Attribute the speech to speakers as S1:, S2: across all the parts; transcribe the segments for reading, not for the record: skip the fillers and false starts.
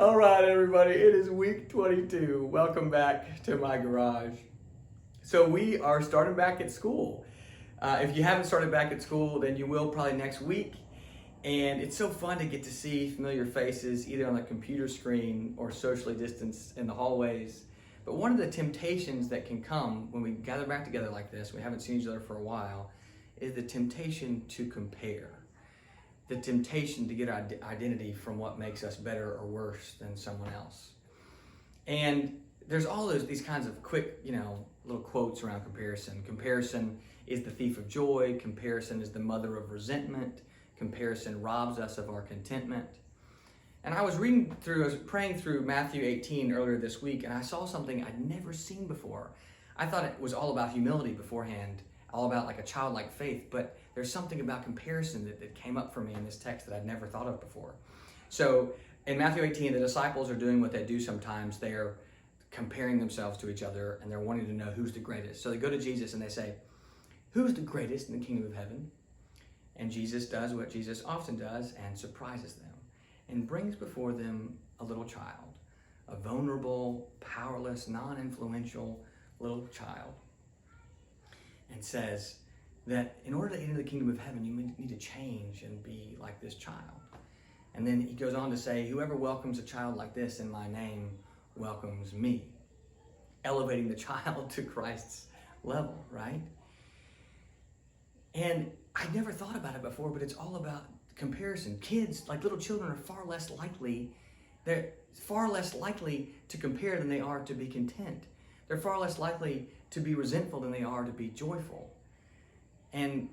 S1: All right, everybody, it is week 22. Welcome back to my garage. So we are starting back at school. If you haven't started back at school, then you will probably next week. And it's so fun to get to see familiar faces either on the computer screen or socially distanced in the hallways. But one of the temptations that can come when we gather back together like this, we haven't seen each other for a while, is the temptation to compare. The temptation to get our identity from what makes us better or worse than someone else. And there's all these kinds of quick, little quotes around comparison. Comparison is the thief of joy. Comparison is the mother of resentment. Comparison robs us of our contentment. And I was praying through Matthew 18 earlier this week, and I saw something I'd never seen before. I thought it was all about humility beforehand, all about like a childlike faith, but there's something about comparison that came up for me in this text that I'd never thought of before. So in Matthew 18, the disciples are doing what they do sometimes. They're comparing themselves to each other, and they're wanting to know who's the greatest. So they go to Jesus and they say, "Who's the greatest in the kingdom of heaven?" And Jesus does what Jesus often does and surprises them and brings before them a little child, a vulnerable, powerless, non-influential little child, and says that in order to enter the kingdom of heaven, you need to change and be like this child. And then he goes on to say, "Whoever welcomes a child like this in my name welcomes me," elevating the child to Christ's level, right? And I never thought about it before, but it's all about comparison. Kids, like little children, are far less likely to compare than they are to be content. They're far less likely to be resentful than they are to be joyful. And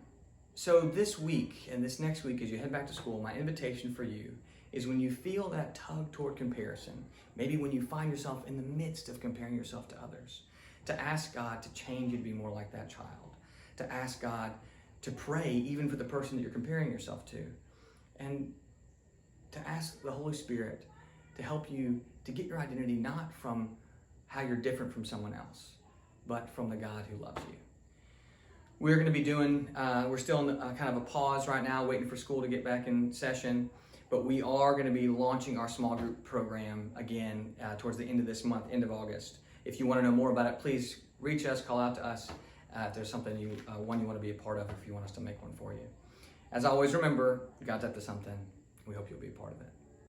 S1: so this week and this next week, as you head back to school, my invitation for you is when you feel that tug toward comparison, maybe when you find yourself in the midst of comparing yourself to others, to ask God to change you to be more like that child, to ask God to pray even for the person that you're comparing yourself to, and to ask the Holy Spirit to help you to get your identity not from how you're different from someone else, but from the God who loves you. We're going to be we're still in kind of a pause right now, waiting for school to get back in session, but we are going to be launching our small group program again towards the end of this month, end of August. If you want to know more about it, please reach us, call out to us if there's something you want to be a part of, if you want us to make one for you. As always, remember, God's up to something. We hope you'll be a part of it.